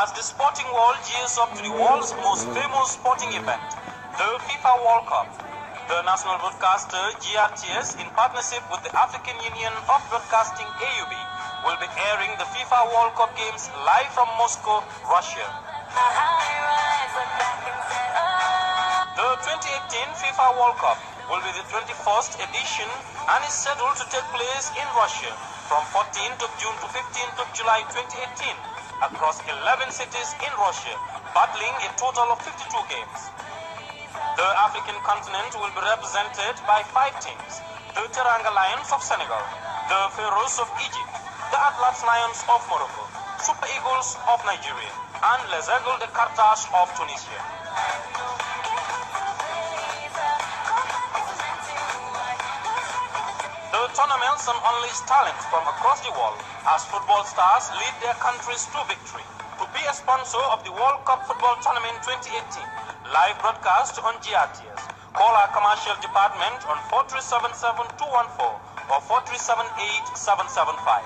As the sporting world gears up to the world's most famous sporting event, the FIFA World Cup, the national broadcaster GRTS, in partnership with the African Union of Broadcasting AUB, will be airing the FIFA World Cup games live from Moscow, Russia. The 2018 FIFA World Cup will be the 21st edition and is scheduled to take place in Russia from 14th of June to 15th of July 2018 across 11 cities in Russia, battling a total of 52 games. The African continent will be represented by 5 teams: the Teranga Lions of Senegal, the Pharaohs of Egypt, the Atlas Lions of Morocco, Super Eagles of Nigeria, and Les Aigles de Carthage of Tunisia. The tournaments unleash talent from across the world as football stars lead their countries to victory. To be a sponsor of the World Cup Football Tournament 2018, live broadcast on GRTS, call our commercial department on 4377-214 or 4378-775.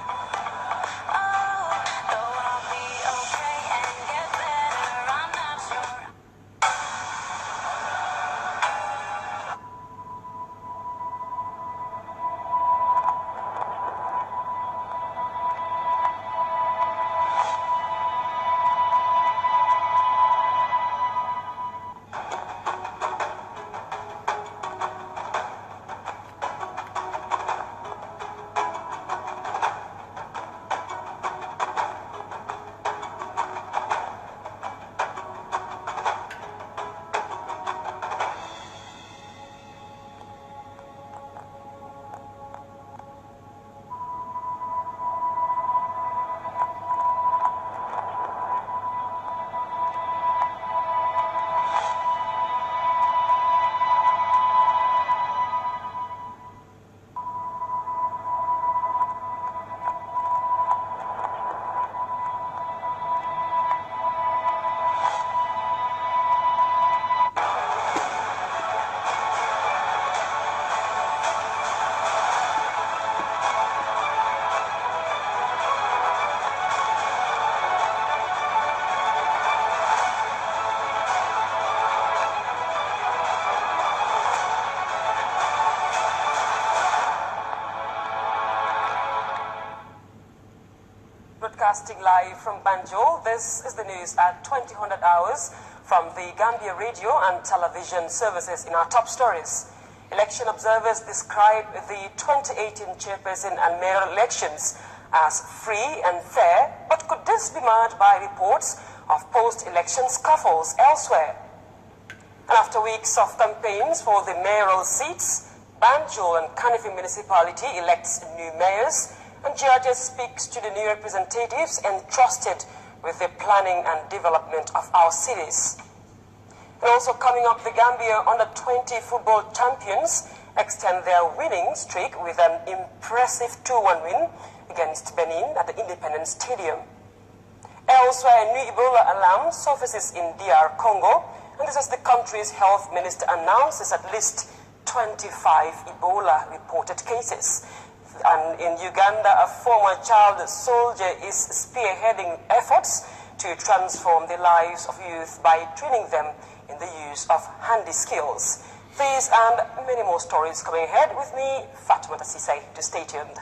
Broadcasting live from Banjul, this is the news at 2000 hours from the Gambia radio and television services. In our top stories, election observers describe the 2018 chairperson and mayoral elections as free and fair, but could this be marred by reports of post-election scuffles elsewhere? And after weeks of campaigns for the mayoral seats, Banjul and Kanifi municipality elects new mayors, and GRTS speaks to the new representatives entrusted with the planning and development of our cities. And also coming up, the Gambia under-20 football champions extend their winning streak with an impressive 2-1 win against Benin at the Independence Stadium. Elsewhere, a new Ebola alarm surfaces in DR Congo, and this is the country's health minister announces at least 25 Ebola reported cases. And in Uganda, a former child soldier is spearheading efforts to transform the lives of youth by training them in the use of handy skills. These and many more stories coming ahead. With me, Fatima Tassisay. To stay tuned.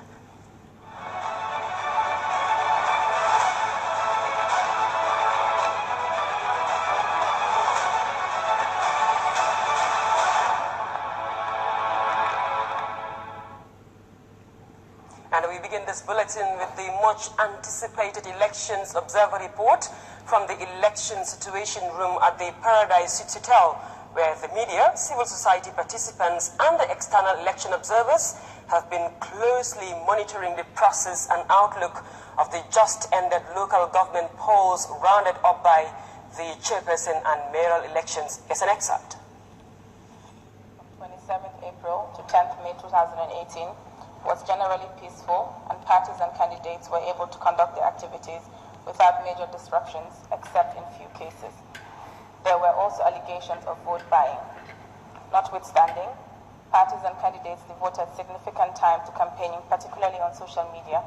And we begin this bulletin with the much-anticipated Elections Observer Report from the Election Situation Room at the Paradise Suites Hotel, where the media, civil society participants, and the external election observers have been closely monitoring the process and outlook of the just-ended local government polls rounded up by the chairperson and mayoral elections. Here's an excerpt. From 27th April to 10th May 2018, was generally peaceful, and parties and candidates were able to conduct their activities without major disruptions, except in few cases. There were also allegations of vote buying. Notwithstanding, parties and candidates devoted significant time to campaigning, particularly on social media,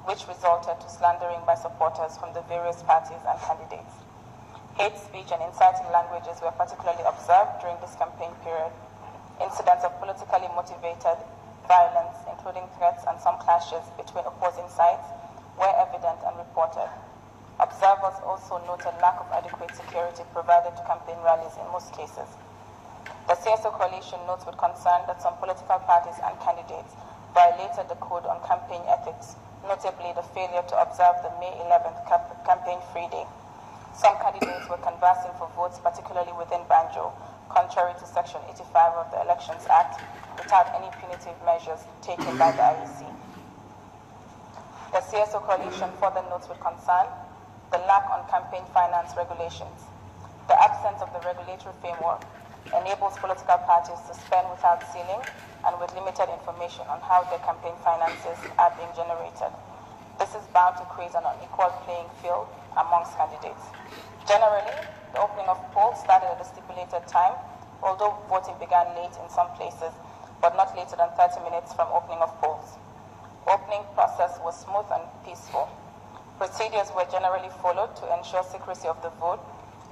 which resulted to slandering by supporters from the various parties and candidates. Hate speech and inciting languages were particularly observed during this campaign period. Incidents of politically motivated violence, including threats and some clashes between opposing sides, were evident and reported. Observers also noted lack of adequate security provided to campaign rallies in most cases. The CSO coalition notes with concern that some political parties and candidates violated the code on campaign ethics, notably the failure to observe the May 11th campaign-free day. Some candidates were canvassing for votes, particularly within Banjul, contrary to Section 85 of the Elections Act, without any punitive measures taken by the IEC. The CSO coalition further notes with concern the lack on campaign finance regulations. The absence of the regulatory framework enables political parties to spend without ceiling and with limited information on how their campaign finances are being generated. This is bound to create an unequal playing field amongst candidates. Generally, the opening of polls started at a stipulated time, although voting began late in some places, but not later than 30 minutes from opening of polls. Opening process was smooth and peaceful. Procedures were generally followed to ensure secrecy of the vote.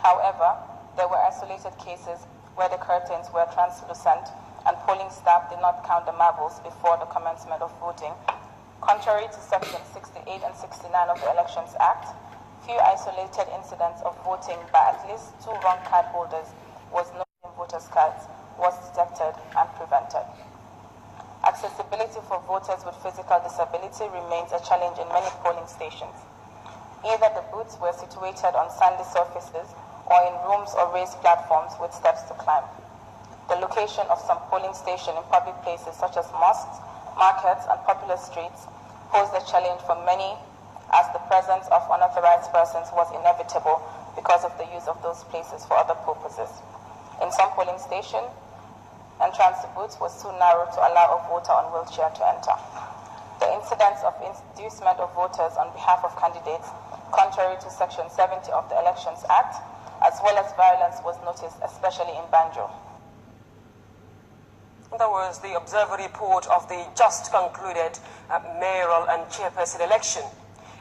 However, there were isolated cases where the curtains were translucent and polling staff did not count the marbles before the commencement of voting. Contrary to Section 68 and 69 of the Elections Act, few isolated incidents of voting by at least 2 wrong card holders was noted in voters' cards was detected and prevented. Accessibility for voters with physical disability remains a challenge in many polling stations. Either the booths were situated on sandy surfaces or in rooms or raised platforms with steps to climb. The location of some polling stations in public places such as mosques, markets, and popular streets posed a challenge for many, as the presence of unauthorized persons was inevitable because of the use of those places for other purposes. In some polling stations, entrance to booths was too narrow to allow a voter on wheelchair to enter. The incidence of inducement of voters on behalf of candidates, contrary to Section 70 of the Elections Act, as well as violence was noticed, especially in Banjul. That was the observer report of the just concluded mayoral and chairperson election.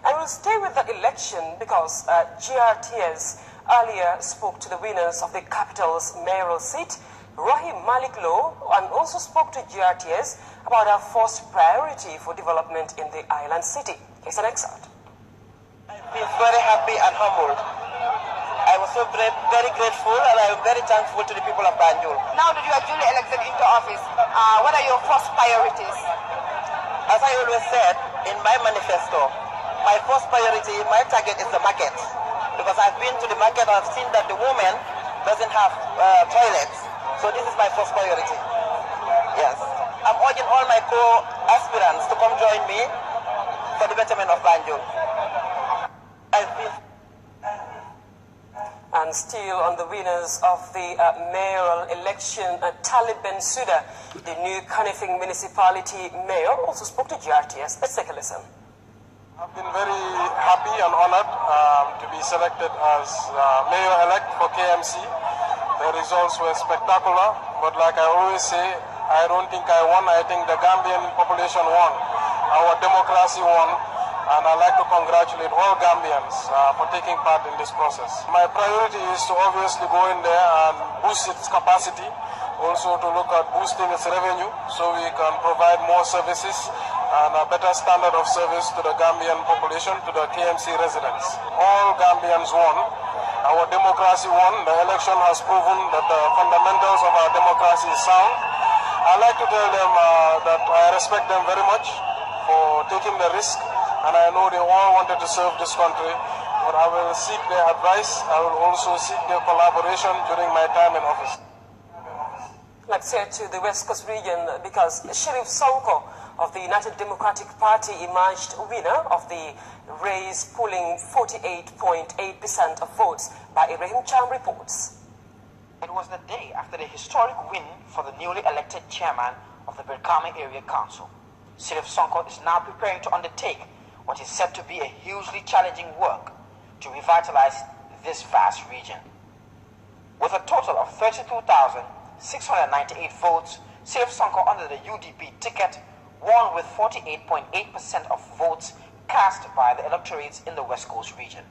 And we'll stay with the election because GRTS earlier spoke to the winners of the capital's mayoral seat, Rahim Malik Low, and also spoke to GRTS about our first priority for development in the island city. Here's an excerpt. I feel very happy and humbled. I was so very grateful and I am very thankful to the people of Banjul. Now that you are duly elected into office, what are your first priorities? As I always said in my manifesto, my first priority, my target is the market. Because I've been to the market and I've seen that the woman doesn't have toilets. So this is my first priority. Yes. I'm urging all my co-aspirants to come join me for the betterment of Banjul. And still on the winners of the mayoral election, Talib Bensouda, the new Kanifing municipality mayor, also spoke to GRTS. Let's take a listen. I've been very happy and honored to be selected as mayor-elect for KMC. The results were spectacular, but like I always say, I don't think I won. I think the Gambian population won. Our democracy won. And I'd like to congratulate all Gambians for taking part in this process. My priority is to obviously go in there and boost its capacity, also to look at boosting its revenue so we can provide more services and a better standard of service to the Gambian population, to the KMC residents. All Gambians won. Our democracy won. The election has proven that the fundamentals of our democracy is sound. I'd like to tell them that I respect them very much for taking the risk. And I know they all wanted to serve this country, but I will seek their advice. I will also seek their collaboration during my time in office. Let's head to the West Coast region because Sheriff Sonko of the United Democratic Party emerged winner of the race, pulling 48.8% of votes by Ibrahim Cham reports. It was the day after the historic win for the newly elected chairman of the Berkami Area Council. Sheriff Sonko is now preparing to undertake what is said to be a hugely challenging work to revitalize this vast region. With a total of 32,698 votes, Sheriff Sonko under the UDP ticket won with 48.8% of votes cast by the electorates in the West Coast region.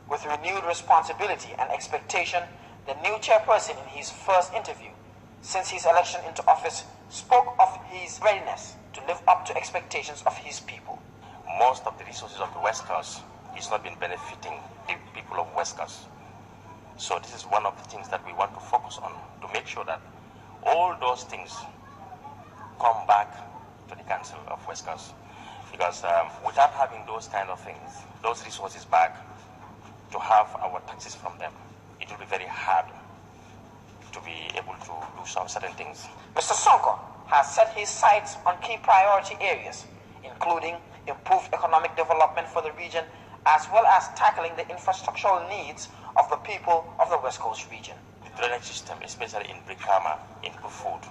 With renewed responsibility and expectation, the new chairperson in his first interview since his election into office spoke of his readiness to live up to expectations of his people. Most of the resources of the West Coast is not been benefiting the people of West Coast. So this is one of the things that we want to focus on, to make sure that all those things come back to the Council of West Coast. Because without having those kind of things, those resources back, to have our taxes from them, it will be very hard to be able to do some certain things. Mr. Sonko has set his sights on key priority areas, including improved economic development for the region, as well as tackling the infrastructural needs of the people of the West Coast region. The drainage system, especially in Brikama, in Kufud,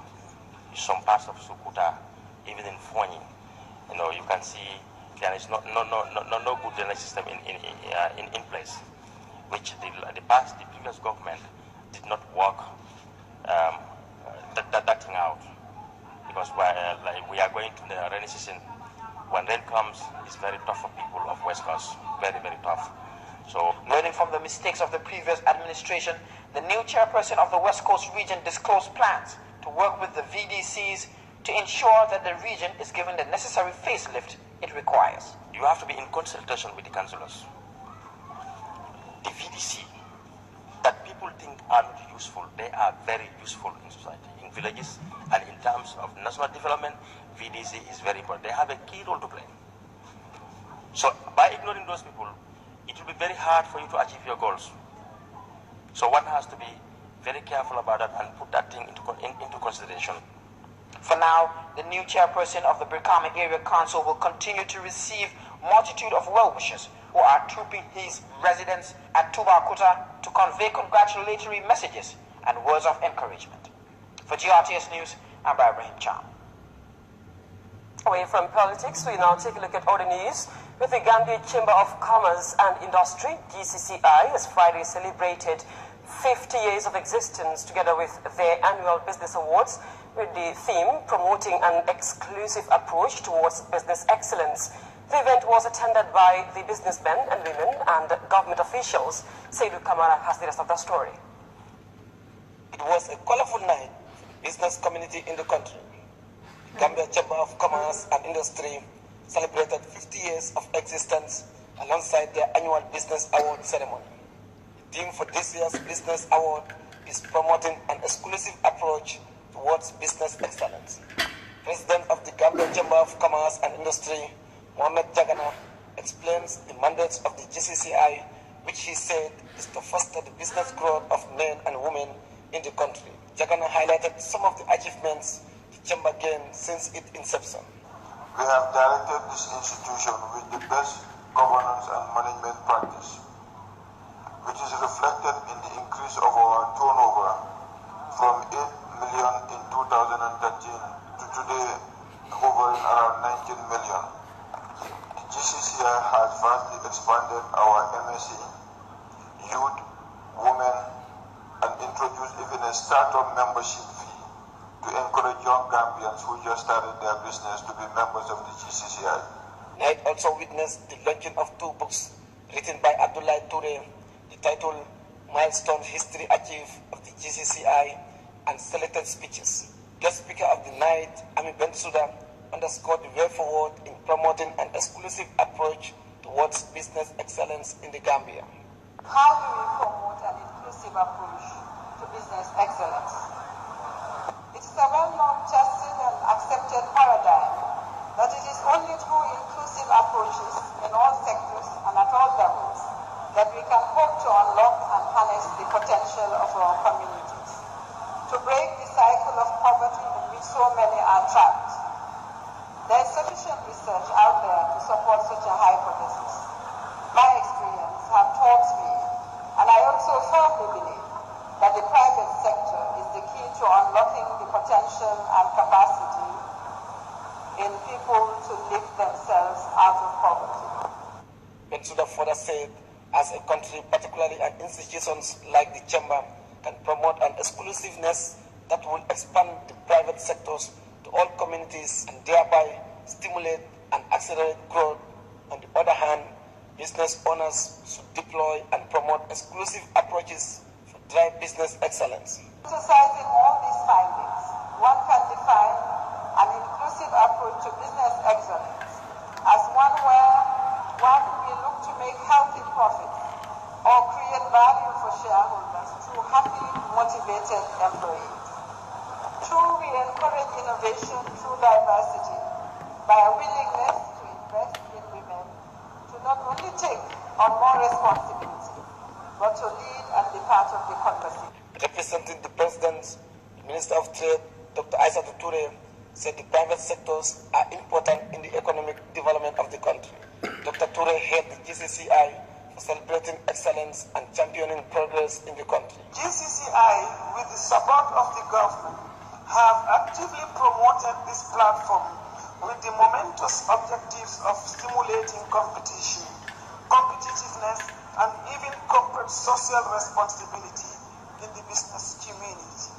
some parts of Sukuta, even in Fonyi, you can see there is no good drainage system in place, which the previous government did not work that thing out, because we are going to the rainy season. When rain comes, it's very tough for people of West Coast, very, very tough. So, learning from the mistakes of the previous administration, the new chairperson of the West Coast region disclosed plans to work with the VDCs to ensure that the region is given the necessary facelift it requires. You have to be in consultation with the councillors. The VDC that people think are not useful, they are very useful in society, in villages, and in terms of national development, VDC is very important. They have a key role to play. So by ignoring those people, it will be very hard for you to achieve your goals. So one has to be very careful about that and put that thing into consideration. For now, the new chairperson of the Brikama Area Council will continue to receive multitude of well-wishers who are trooping his residents at Tubakuta to convey congratulatory messages and words of encouragement. For GRTS News, I'm Ibrahim Cham. Away from politics, we now take a look at other news. With the Gambia Chamber of Commerce and Industry, GCCI, has Friday celebrated 50 years of existence together with their annual business awards, with the theme promoting an exclusive approach towards business excellence. The event was attended by the businessmen and women and government officials. Seydou Kamara has the rest of the story. It was a colorful night for the business community in the country. The Gambia Chamber of Commerce and Industry celebrated 50 years of existence alongside their annual business award ceremony. The theme for this year's business award is promoting an exclusive approach towards business excellence. President of the Gambia Chamber of Commerce and Industry, Mohamed Jagana, explains the mandates of the GCCI, which he said is to foster the business growth of men and women in the country. Jagana highlighted some of the achievements the Chamber gained since its inception. We have directed this institution with the best governance and management practice, which is reflected in the increase of our turnover from 8 million in 2013 to today hovering around 19 million. The GCCI has vastly expanded our MSE, youth, women, and introduced even a startup membership fee to encourage young Gambians who just started their business to be members of the GCCI. Night also witnessed the launching of 2 books written by Abdullah Toure, the title Milestone History Achieved of the GCCI and Selected Speeches. Guest speaker of the night, Ami Bensouda, underscored the way forward in promoting an exclusive approach towards business excellence in the Gambia. How do we promote an inclusive approach to business excellence? It is a well-known, tested and accepted paradigm that it is only through inclusive approaches in all sectors and at all levels that we can hope to unlock and harness the potential of our communities, to break the cycle of poverty in which so many are trapped. There is sufficient research out there to support such a hypothesis. My experience have taught me, and I also firmly believe, that the private sector is the key to unlocking the potential and capacity in people to lift themselves out of poverty. Bensouda further said, as a country, particularly and institutions like the Chamber, can promote an exclusiveness that will expand the private sectors to all communities and thereby stimulate and accelerate growth On the other hand, business owners should deploy and promote exclusive approaches for drive business excellence. Exercising all these findings, one can define an inclusive approach to business excellence as one where one will look to make healthy profits or create value for shareholders through happy, motivated employees. Two, we encourage innovation through diversity by a willingness to invest in women to not only take on more responsibility, but to lead and be part of the conversation. Representing the President, the Minister of Trade, Dr. Aissatou Touré, said the private sectors are important in the economic development of the country. Dr. Touré head the GCCI for celebrating excellence and championing progress in the country. GCCI, with the support of the government, have actively promoted this platform with the momentous objectives of stimulating competition, competitiveness, and even corporate social responsibility in the business community.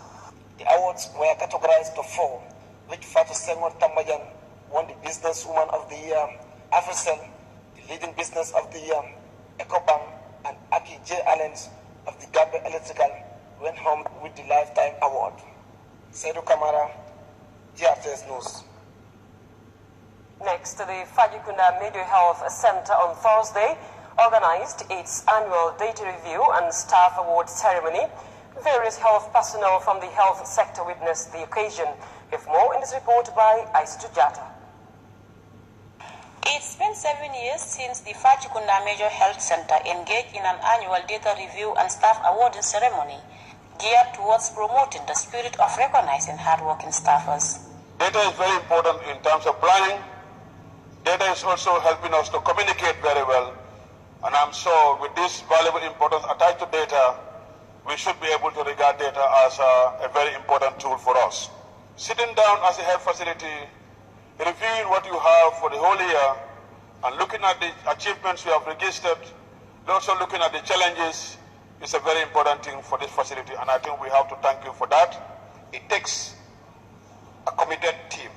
The awards were categorized to 4, which Fatou Senghor Tambajan won the Businesswoman of the Year, Africell, the Leading Business of the Year, Ecobank, and Aki J. Allens of the Gambia Electrical went home with the Lifetime Award. Seydou Kamara, Grts News. Next, the Fajikunda Media Health Center on Thursday organized its annual data review and staff award ceremony. Various health personnel from the health sector witnessed the occasion. With more in this report by Aissatou Jata. It's been 7 years since the Fajikunda Major Health Center engaged in an annual data review and staff awarding ceremony geared towards promoting the spirit of recognizing hardworking staffers. Data is very important in terms of planning. Data is also helping us to communicate very well. And I'm sure with this valuable importance attached to data, we should be able to regard data as a very important tool for us. Sitting down as a health facility, reviewing what you have for the whole year, and looking at the achievements we have registered, and also looking at the challenges is a very important thing for this facility, and I think we have to thank you for that. It takes a committed team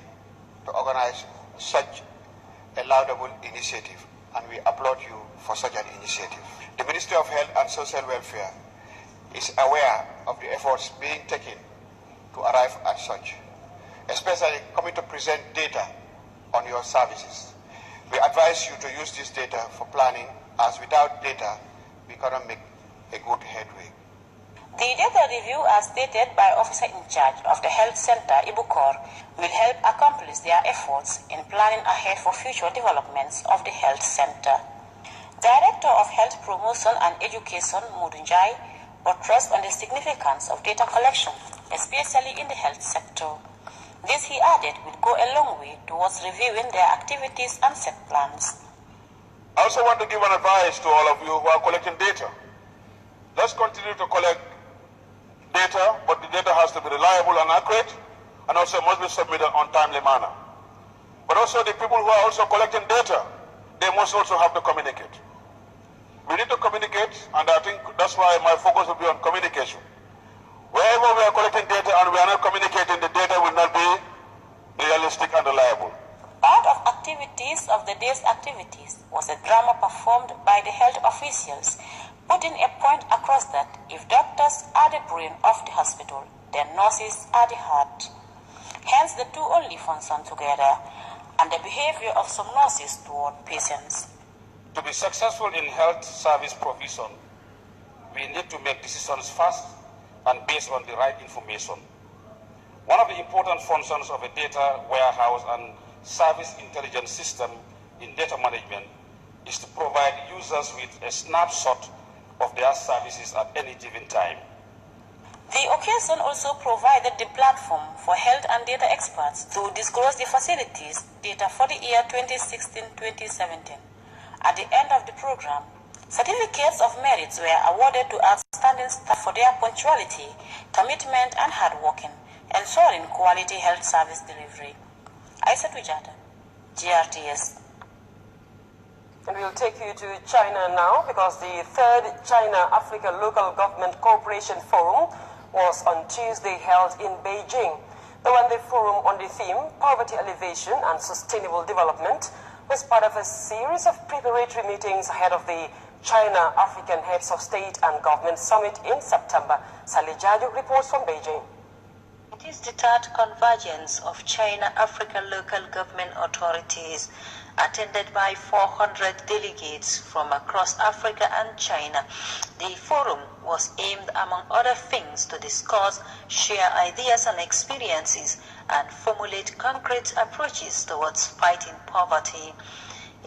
to organize such a laudable initiative, and we applaud you for such an initiative. The Ministry of Health and Social Welfare is aware of the efforts being taken to arrive at such, especially coming to present data on your services. We advise you to use this data for planning, as without data, we cannot make a good headway. The data review, as stated by Officer in Charge of the Health Center, Ibukor, will help accomplish their efforts in planning ahead for future developments of the Health Center. Director of Health Promotion and Education, Mudunjai, buttressed on the significance of data collection, especially in the health sector. This, he added, will go a long way towards reviewing their activities and set plans. I also want to give an advice to all of you who are collecting data. Let's continue to collect data, but the data has to be reliable and accurate, and also must be submitted on timely manner. But also the people who are also collecting data, they must also have to communicate. We need to communicate, and I think that's why my focus will be on communication. Wherever we are collecting data and we are not communicating, the data will not be realistic and reliable. Part of activities of the day's activities was a drama performed by the health officials, putting a point across that if doctors are the brain of the hospital, then nurses are the heart. Hence, the two only function together, and the behavior of some nurses toward patients. To be successful in health service provision, we need to make decisions fast and based on the right information. One of the important functions of a data warehouse and service intelligence system in data management is to provide users with a snapshot of their services at any given time. The occasion also provided the platform for health and data experts to disclose the facilities data for the year 2016-2017. At the end of the program, certificates of merits were awarded to outstanding staff for their punctuality, commitment, and hard working, ensuring quality health service delivery. Aissatou Jata, GRTS. And we'll take you to China now, because the third China-Africa Local Government Cooperation Forum was on Tuesday held in Beijing. The one-day forum on the theme Poverty Alleviation and Sustainable Development was part of a series of preparatory meetings ahead of the China-African Heads of State and Government Summit in September. Sally Jaju reports from Beijing. It is the third convergence of China-African local government authorities, attended by 400 delegates from across Africa and China. The forum was aimed, among other things, to discuss, share ideas and experiences, and formulate concrete approaches towards fighting poverty.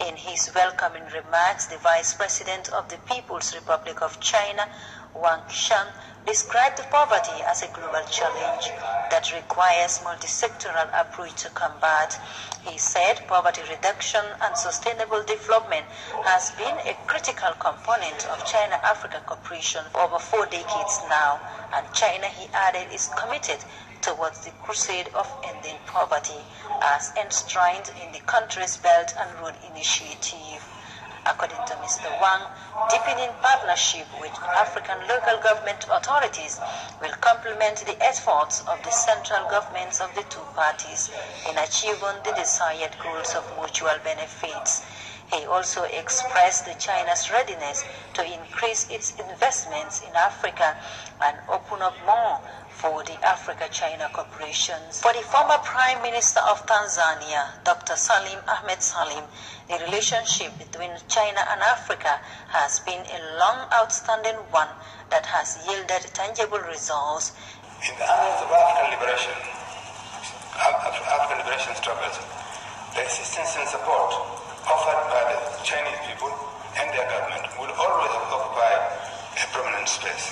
In his welcoming remarks, the Vice President of the People's Republic of China, Wang Shan, described poverty as a global challenge that requires multi-sectoral approach to combat. He said poverty reduction and sustainable development has been a critical component of China-Africa cooperation for over 4 decades now, and China, he added, is committed towards the crusade of ending poverty as enshrined in the country's Belt and Road Initiative. According to Mr. Wang, deepening partnership with African local government authorities will complement the efforts of the central governments of the two parties in achieving the desired goals of mutual benefits. He also expressed China's readiness to increase its investments in Africa and open up more for the Africa-China cooperation. For the former Prime Minister of Tanzania, Dr. Salim Ahmed Salim, the relationship between China and Africa has been a long outstanding one that has yielded tangible results. In the annals of African liberation struggles, the assistance and support offered by the Chinese people and their government will always occupy a prominent space.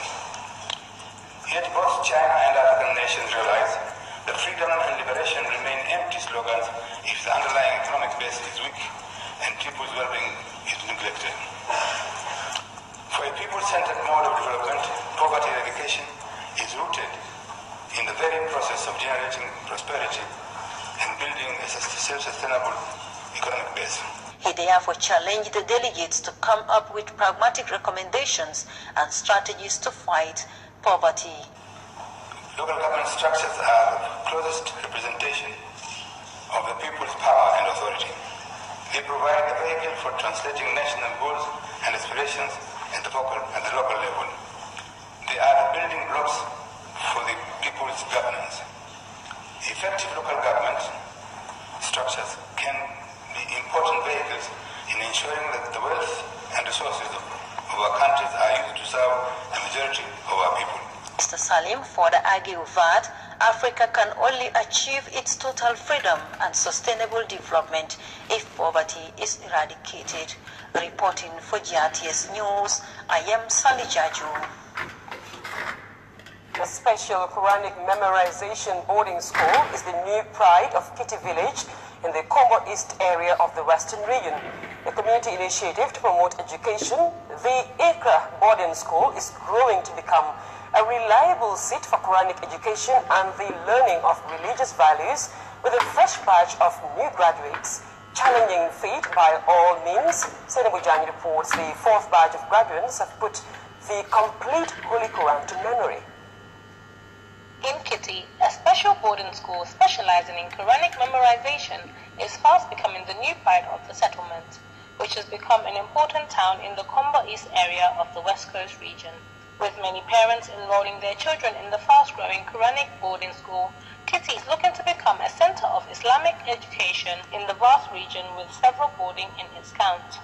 Yet both China and African nations realize that freedom and liberation remain empty slogans if the underlying economic base is weak and people's well-being is neglected. For a people-centered mode of development, poverty eradication is rooted in the very process of generating prosperity and building a self-sustainable economic base. He therefore challenged the delegates to come up with pragmatic recommendations and strategies to fight poverty. Local government structures are the closest representation of the people's power and authority. They provide a vehicle for translating national goals and aspirations at the local level. They are the building blocks for the people's governance. Effective local government structures can be important vehicles in ensuring that the wealth and resources of our countries are used to serve the majority of our people. Mr. Salim further argued that Africa can only achieve its total freedom and sustainable development if poverty is eradicated. Reporting for GRTS News, I am Sally Jaju. A special Quranic memorization boarding school is the new pride of Kitty Village in the Combo East area of the Western region. A community initiative to promote education, the Accra Boarding School is growing to become a reliable seat for Quranic education and the learning of religious values with a fresh batch of new graduates. Challenging feat by all means, Senabu Jani reports the fourth batch of graduates have put the complete Holy Quran to memory. In Kitty, a special boarding school specializing in Quranic memorization is fast becoming the new pride of the settlement, which has become an important town in the Combo East area of the West Coast region. With many parents enrolling their children in the fast-growing Quranic boarding school, Kitty is looking to become a center of Islamic education in the vast region with several boarding in its count.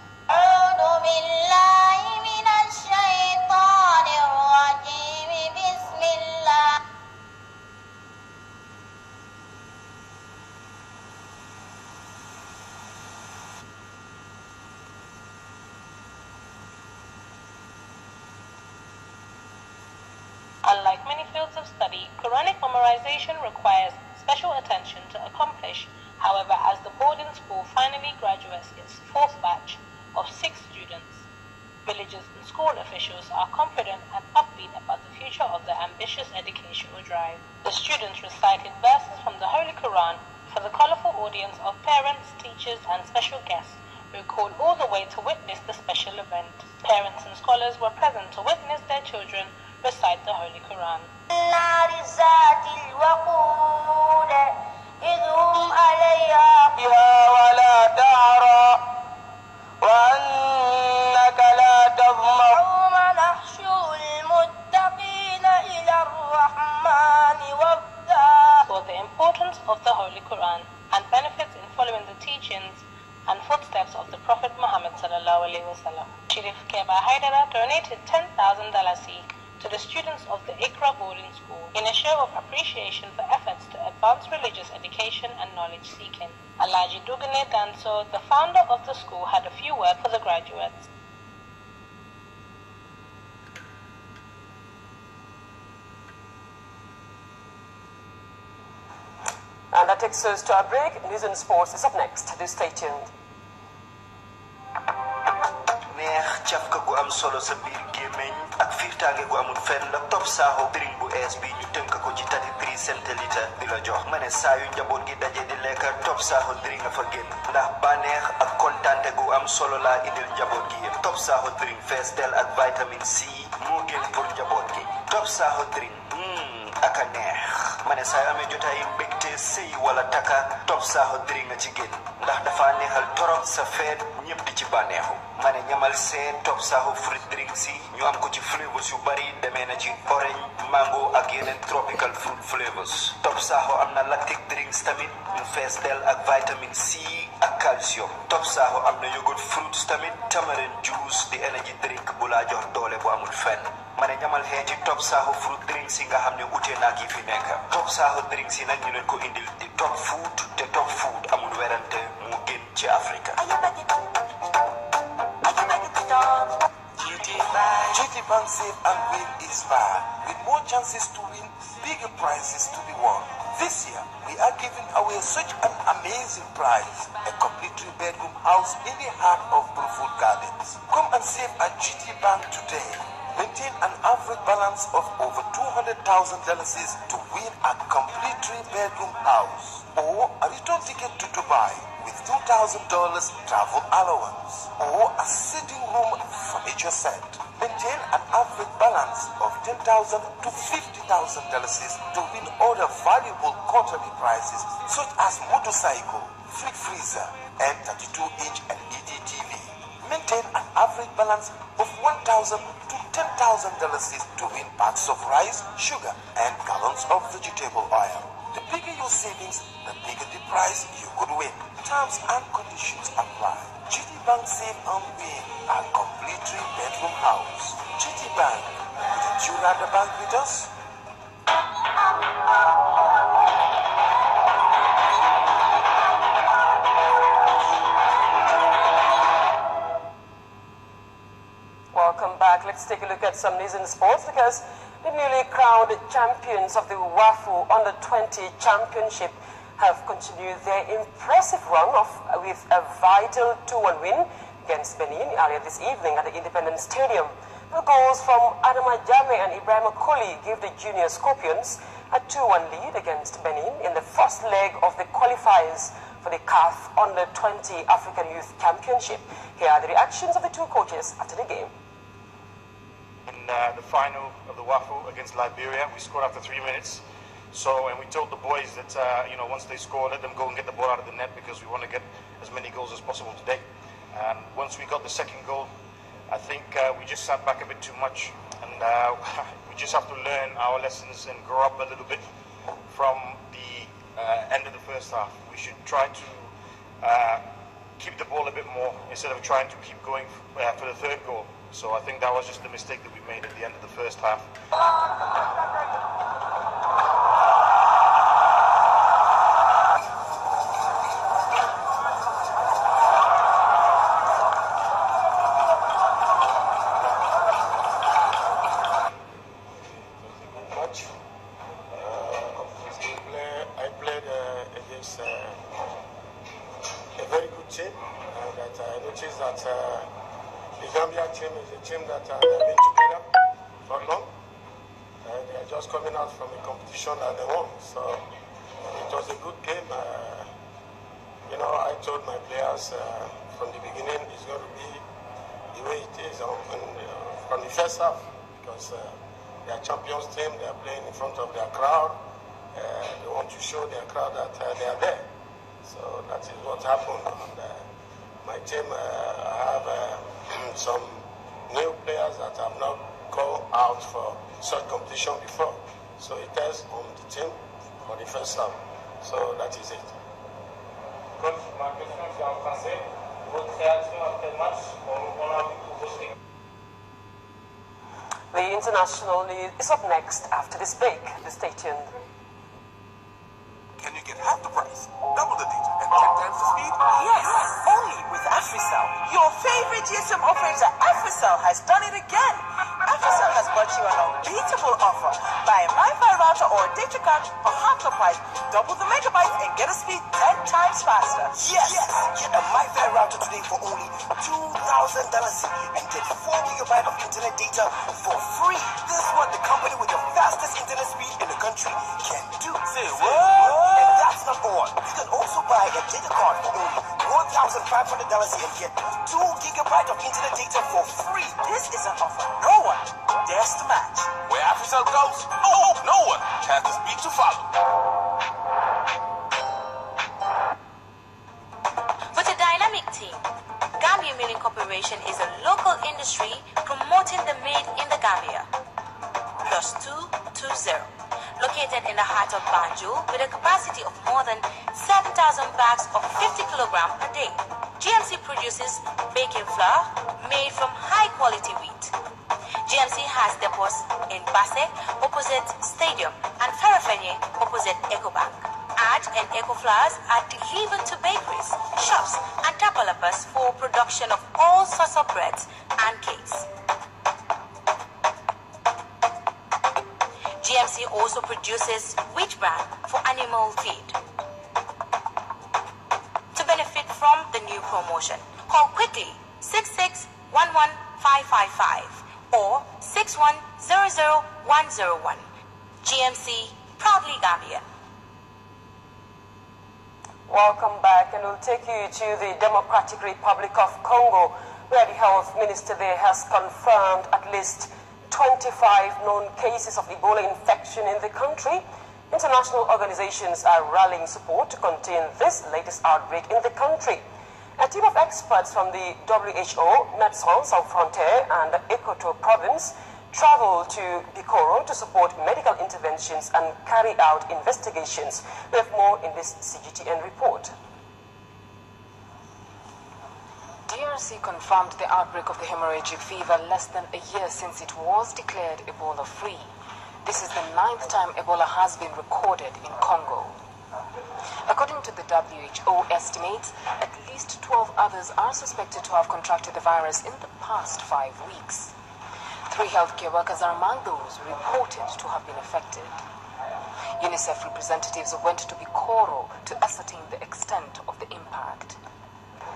Unlike many fields of study, Quranic memorization requires special attention to accomplish. However, as the boarding school finally graduates its fourth batch of 6 students, villagers and school officials are confident and upbeat about the future of their ambitious educational drive. The students recited verses from the Holy Quran for the colorful audience of parents, teachers, and special guests who called all the way to witness the special event. Parents and scholars were present to witness their children recite the Holy Quran. ولا تعرى sallallahu alaihi wasallam. Shirif Keba Haidara donated $10,000 to the students of the Ikra boarding school in a show of appreciation for efforts to advance religious education and knowledge seeking. Alaji Dugane Danso, the founder of the school, had a few words for the graduates. And that takes us to our break. News and sports is up next. Do stay tuned. neex cafka gu am solo sa biir gémmiñ ak fiirtaange gu amul fenn la Top Saho drink bu ees bi ñu tënk ko ci 33 centilitre di la jox ma ne saa yu njaboot gi daje di lekk Top Saho drink na fa génn ndax bànneex ak kontaante gu am solo laa indil njaboot gi yëpp Top Saho drink fees del ak vitamine C moo gën pour njaboot gi Top Saho drink ak a neex ma ne saa yu amee jotaayu mbégte sëy wala taka Top Saho drink nga ci génn ndax dafa neexal torop sa feet ñëpp di ci bànneexu ma ne ñamal seen Top Saho fruit drink si ñu am ko ci flavors yu bari demee na ci orange mango ak yeneen tropical fruit flavors Top Saho am na lactic drinks tamit ñu fees del ak vitamine C ak calcium Top Saho am na yogurt fruits tamit tamarind juice di energy drink bu laa jox doole bu amul fenn ma ne ñamal xeeti Top Saho fruit drinks yi nga xam ne ute naa ki fi nekk Top Saho drinks yi nag ñu leen ko indil di top food te top food amul werante mu gën ci Afrika GT Bank Save and Win is back with more chances to win, bigger prizes to be won. This year, we are giving away such an amazing prize, a complete 3-bedroom house in the heart of Bruford Gardens. Come and save at GT Bank today. Maintain an average balance of over $200,000 to win a complete 3-bedroom house or a return ticket to Dubai with $2,000 travel allowance or a sitting room furniture set. Maintain an average balance of $10,000 to $50,000 to win other valuable quarterly prizes such as motorcycle, fridge freezer, and 32-inch LED TV. Maintain an average balance of $1,000 to $10,000 to win packs of rice, sugar, and gallons of vegetable oil. The bigger your savings, the bigger the prize you could win. Terms and conditions apply. GT Bank Save and Win a complete 3-bedroom house. GT Bank, wouldn't you rather bank with us? Welcome back. Let's take a look at some news in sports because the newly crowned champions of the WAFU Under-20 Championship have continued their impressive run with a vital 2-1 win against Benin earlier this evening at the Independence Stadium. The goals from Adama Jame and Ibrahim Koli gave the junior Scorpions a 2-1 lead against Benin in the first leg of the qualifiers for the CAF Under-20 African Youth Championship. Here are the reactions of the two coaches after the game. In the final of the WAFU against Liberia, we scored after 3 minutes. And we told the boys that, once they score, let them go and get the ball out of the net because we want to get as many goals as possible today. And once we got the second goal, I think we just sat back a bit too much. And we just have to learn our lessons and grow up a little bit from the end of the first half. We should try to keep the ball a bit more instead of trying to keep going for the third goal. So I think that was just the mistake that we made at the end of the first half. I played against a very good team. That I noticed that the Gambia team is a team that they've been together for long. They are just coming out from a competition that they won. So it was a good game. I told my players from the beginning it's going to be the way it is from the first half because they are champions team. They are playing in front of their crowd. They want to show their crowd that they are there. So that is what happened. And, my team, I have some new players that have not gone out for such competition before. So it is on the team for the first half. So that is it. Coach, ma question c'est en français. Votre réaction après le match, on International news is up next after this break. Stay tuned. Can you get half the price, double the data, and 10 times the speed? Yes, only with AfriCell. Your favorite GSM operator, AfriCell, has done it again. AfriCell has brought you an unbeatable offer. Buy a MiFi router or a data card for half the price, double the megabytes, and get a speed 10 times faster. Yes! Get a MiFi router today for only $2,000 and get 4 gigabytes of internet data for free. This is what the company with the fastest internet speed in the country can do. Say what? And that's not all. You can also buy a data card for only $1,500 and get 2 gigabytes of internet data for free. This is an offer no one dares to match. Where AfriCell goes, no one has the speed to follow. With a dynamic team, Gambia Milling Corporation is a local industry promoting the made in the Gambia. Plus 220. Located in the heart of Banjul with a capacity of more than 7,000 bags of 50 kilograms per day. GMC produces baking flour made from high-quality wheat. GMC has depots in Basse, opposite Stadium, and Farafenye, opposite Ecobank. Ad and Eco flours are delivered to bakeries, shops, and tapalapas for production of all sorts of breads and cakes. GMC also produces wheat bran for animal feed. To benefit from the new promotion, call quickly 6611-555 or 6100-101. GMC, proudly Gambian. Welcome back, and we'll take you to the Democratic Republic of Congo, where the health minister there has confirmed at least 25 known cases of Ebola infection in the country. International organizations are rallying support to contain this latest outbreak in the country. A team of experts from the WHO, Médecins Sans Frontières, and the Equator province traveled to Bikoro to support medical interventions and carry out investigations. We have more in this CGTN report. DRC confirmed the outbreak of the hemorrhagic fever less than a year since it was declared Ebola-free. This is the 9th time Ebola has been recorded in Congo. According to the WHO estimates, at least 12 others are suspected to have contracted the virus in the past 5 weeks. 3 healthcare workers are among those reported to have been affected. UNICEF representatives went to Bikoro to ascertain the extent of the impact.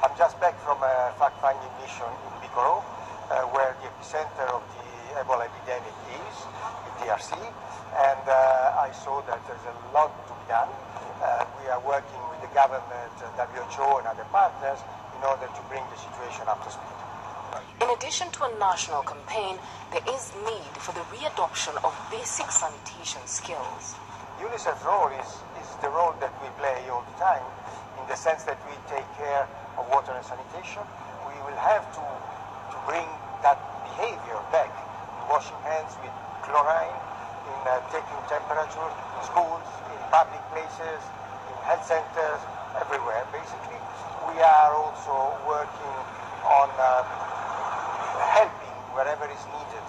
I'm just back from a fact-finding mission in Bikoro, where the epicenter of the Ebola epidemic is, in DRC, and I saw that there's a lot to be done. We are working with the government, WHO, and other partners in order to bring the situation up to speed. In addition to a national campaign, there is need for the readoption of basic sanitation skills. UNICEF's role is the role that we play all the time, in the sense that we take care of water and sanitation. We will have to bring that behavior back, in washing hands with chlorine, in taking temperature in schools, in public places, in health centers, everywhere. Basically, we are also working on helping wherever is needed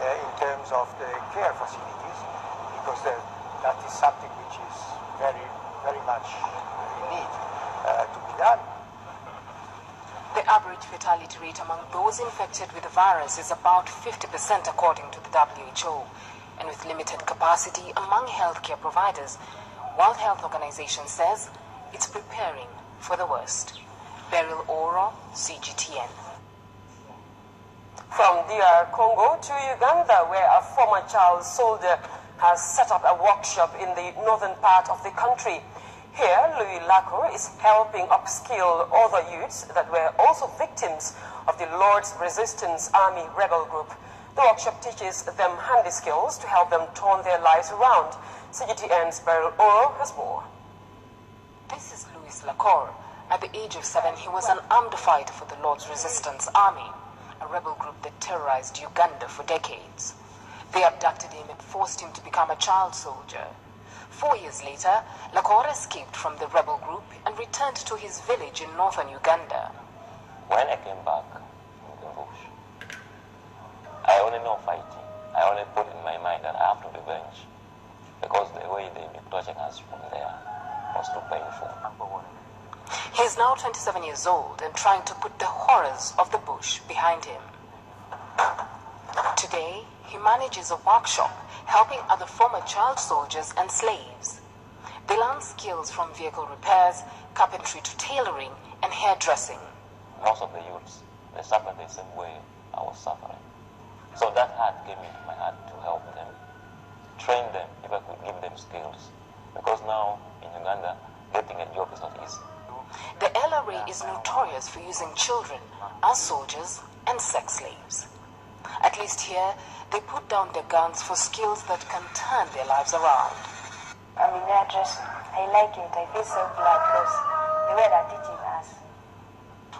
in terms of the care facilities, because that is something which is very, very much in need to be done. The average fatality rate among those infected with the virus is about 50% according to the WHO, and with limited capacity among healthcare providers, World Health Organization says it's preparing for the worst. Beryl Oro, CGTN. From DR Congo to Uganda, where a former child soldier has set up a workshop in the northern part of the country. Here, Louis Lacour is helping upskill other youths that were also victims of the Lord's Resistance Army rebel group. The workshop teaches them handy skills to help them turn their lives around. CGTN's Beryl Oro has more. This is Louis Lacour. At the age of 7, he was an armed fighter for the Lord's Resistance Army, a rebel group that terrorized Uganda for decades. They abducted him and forced him to become a child soldier. 4 years later, Lacour escaped from the rebel group and returned to his village in northern Uganda. When I came back from the bush, I only know fighting. I only revenge, because the way they've been torturing us from there was too painful. He is now 27 years old and trying to put the horrors of the bush behind him. Today, he manages a workshop helping other former child soldiers and slaves. They learn skills from vehicle repairs, carpentry to tailoring, and hairdressing. Most of the youths, they suffer the same way I was suffering. So that heart came into my heart to help them, train them, if I could give them skills. Because now, in Uganda, getting a job is not easy. The LRA is notorious for using children as soldiers and sex slaves. At least here, they put down their guns for skills that can turn their lives around. I mean, that dress, I like it. I feel so glad because the way they're teaching us.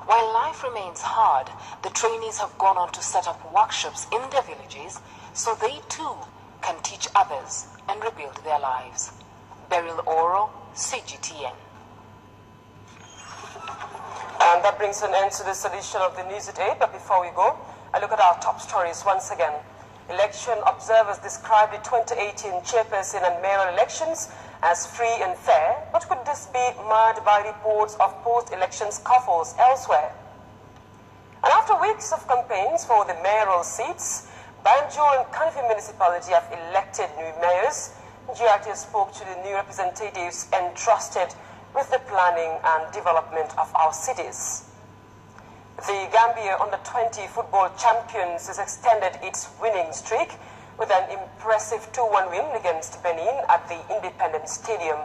While life remains hard, the trainees have gone on to set up workshops in their villages so they too can teach others and rebuild their lives. Beryl Oro, CGTN. And that brings an end to this edition of the News at 8. But before we go, I look at our top stories once again. Election observers described the 2018 chairperson and mayoral elections as free and fair, but could this be marred by reports of post-election scuffles elsewhere? And after weeks of campaigns for the mayoral seats, Banjul and Kanifi municipality have elected new mayors. GRT spoke to the new representatives entrusted with the planning and development of our cities. The Gambia Under-20 football champions has extended its winning streak with an impressive 2-1 win against Benin at the Independence Stadium.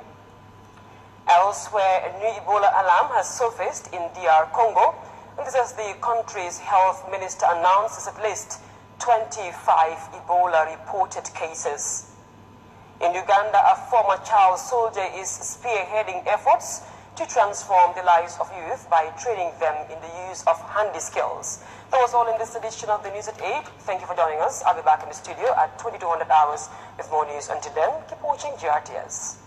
Elsewhere, a new Ebola alarm has surfaced in DR Congo, and this as the country's health minister announces at least 25 Ebola reported cases. In Uganda, a former child soldier is spearheading efforts to transform the lives of youth by training them in the use of handy skills. That was all in this edition of the News at 8. Thank you for joining us. I'll be back in the studio at 2200 hours with more news. Until then, keep watching GRTS.